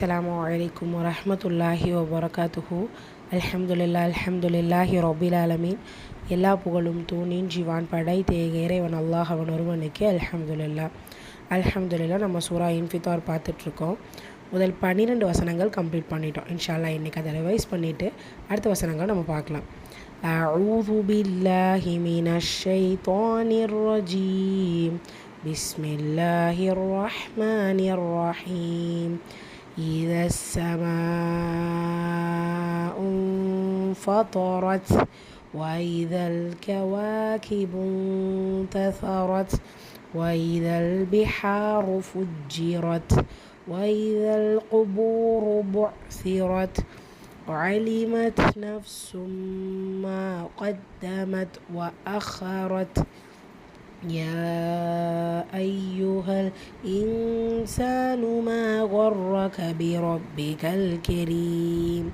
Assalamualaikum warahmatullahi wabarakatuhu. அல்ஹம்துலில்லாஹி ரப்பில் ஆலமீன். எல்லா புகழும் தூணின் ஜீவான் படைத்த இறைவன் அல்லாஹ் அவன் ஒருவனுக்கு அல்ஹம்துலில்லாஹ். நம்ம சூரா இன்ஃபித்தார் பார்த்துட்ருக்கோம். முதல் 12 வசனங்கள் கம்ப்ளீட் பண்ணிட்டோம். இன்ஷா அல்லாஹ் இன்றைக்கி அதை ரிவைஸ் பண்ணிவிட்டு அடுத்த வசனங்கள் நம்ம பார்க்கலாம். அஊது பில்லாஹி மினஷ் ஷைத்தானிர் ரஜீம். பிஸ்மில்லாஹிர் ரஹ்மானிர் ரஹீம். إذا السماء انفطرت وإذا الكواكب انتثرت وإذا البحار فجرت وإذا القبور بعثرت وعلمت نفس ما قدمت وأخرت يا أيها الإنسان ما غرك بربك الكريم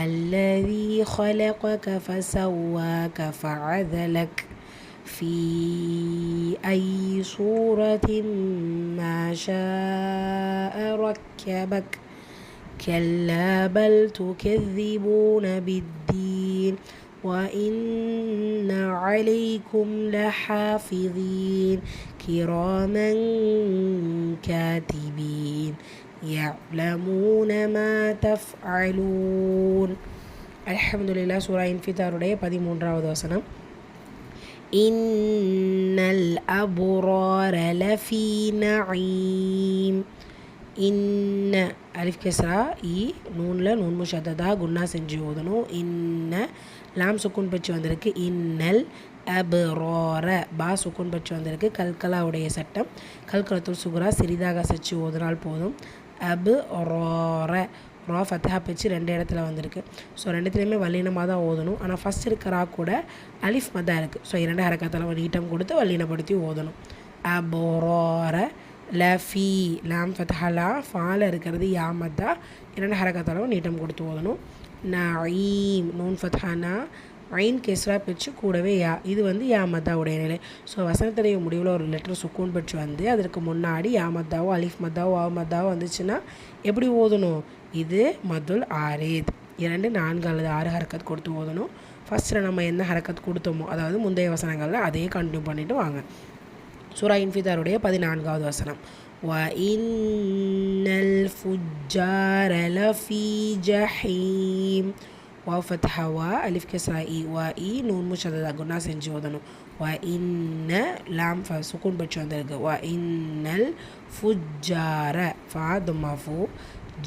الذي خلقك فسواك فعدلك في أي صورة ما شاء ركبك كلا بل تكذبون بالدين وإن عليكم لحافظين كراما كاتبين يعلمون ما تفعلون. அல்ஹம்துலில்லாஹ். சூரா இன்ஃபித்தாருடைய 13வது வசனம். இன்னல் அப்ரார லஃபீ நஈம். இன்ன அலிஃப் கஸ்ரா இ நூனில் நூன் முஷத்ததா குன்னா செஞ்சு ஓதணும். இன்ன லாம் சுக்குன் பச்சு வந்திருக்கு. இன்னல் அப்ரார பா சுக்குன் பச்சு வந்திருக்கு. கல்கலாவுடைய சட்டம் கல்கலத்துல் சுகுரா சிறிதாக சச்சு ஓதுனால் போதும். அப்ரார ரா ஃபத்ஹா பச்சு 2 இடத்துல வந்திருக்கு. ஸோ ரெண்டுத்துலேயுமே வல்லினமாக தான் ஓதணும். ஆனால் ஃபஸ்ட் இருக்கிறா கூட அலிஃப் மதா இருக்குது. ஸோ 2 ஹரக்கத்தில் நீட்டம் கொடுத்து வல்லினப்படுத்தி ஓதணும். அப்ரார லஃபி லாம் ஃபத்ஹலா ஃபால இருக்கிறது யாமத்தா 2 ஹரக்கத்தளவு நீட்டம் கொடுத்து ஓதணும். நஈம் நூன் ஃபத்ஹானா ஐன் கெஸ்ரா பிச்சு கூடவே யா, இது வந்து யாமத்தாவுடைய நிலை. ஸோ வசனத்துடைய முடிவில் ஒரு லெட்டர் சுக்கூன் பிச்சு வந்து அதற்கு முன்னாடி யாமத்தாவோ அலிஃப் மத்தாவோ ஆவ் மத்தாவோ வந்துச்சுன்னா எப்படி ஓதணும்? இது மதுல் ஆரேத் 2 4 அல்லது 6 ஹரக்கத் கொடுத்து ஓதணும். ஃபஸ்ட்டில் நம்ம என்ன ஹரக்கத் கொடுத்தோமோ அதாவது முந்தைய வசனங்களில் அதையே கண்டினியூ பண்ணிவிட்டு வாங்க. சூரா இன்ஃபித்தாருடைய 14வது வசனம். وَإِنَّ الْفُجَّارَ لَفِي جَحِيمٍ. வாவ் ஃபத்ஹா வா அலிஃப் கஸ்ரா இ வா இ நூன் முஷத்ததா குன்னா செஞ்சு ஓதணும். இன்ன லாம் சுக்கூன் பச்சு வந்திருக்கு. இன்னல் ஃபுஜ்ஜார ஃபா தும்மாஃபு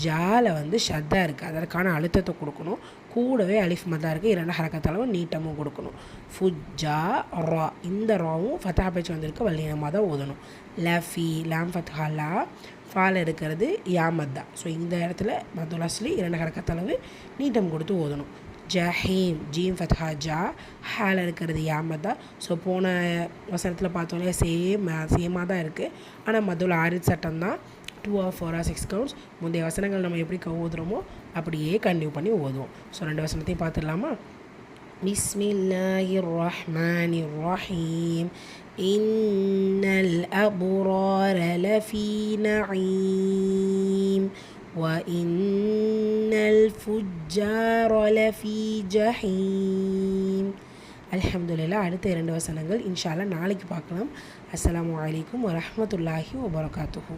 ஜால வந்து ஷத்தா இருக்குது. அதற்கான அழுத்தத்தை கொடுக்கணும். கூடவே அலிஃப் மதா இருக்குது. 2 ஹரக்கத்தளவு நீட்டமும் கொடுக்கணும். ஃபுஜ்ஜா ரா இந்த ராவும் ஃபத்தா பச்சு வந்திருக்கு. வல்லினமாக தான் ஓதணும். லஃபி லாம் ஃபத்ஹா லா ஃபால் இருக்கிறது யாமத்தா. ஸோ இந்த இடத்துல மதுல் அஸ்லி 2 ஹரக்கத்தளவு நீட்டம் கொடுத்து ஓதணும். ஜஹீம் ஜீம் ஃபத்ஹா ஜா ஹால் இருக்கிறது யாமத்தா. ஸோ போன வசனத்தில் பார்த்தோன்னே சேமாக தான் இருக்குது. ஆனால் மதுல் ஆரித் சட்டம் தான் 2 or 4 or 6 கவுண்ட்ஸ். முந்தைய வசனங்கள் நம்ம எப்படி ஓதுறோமோ அப்படியே கண்டினியூ பண்ணி ஓதுவோம். ஸோ 2 வசனத்தையும் பார்த்துடலாமா? பிஸ்மில்லாஹிர் ரஹ்மானிர் ரஹீம். இன்னல் அப்ரார லஃபீ நஈம் வஇன்னல் ஃபுஜ்ஜார லஃபீ ஜஹீம். அல்ஹம்துலில்லாஹ். அடுத்த 2 வசனங்கள் இன்ஷா அல்லாஹ் நாளைக்கு பார்க்கலாம். அஸ்ஸலாமு அலைக்கும் வரஹ்மத்துல்லாஹி வபரகாத்துஹு.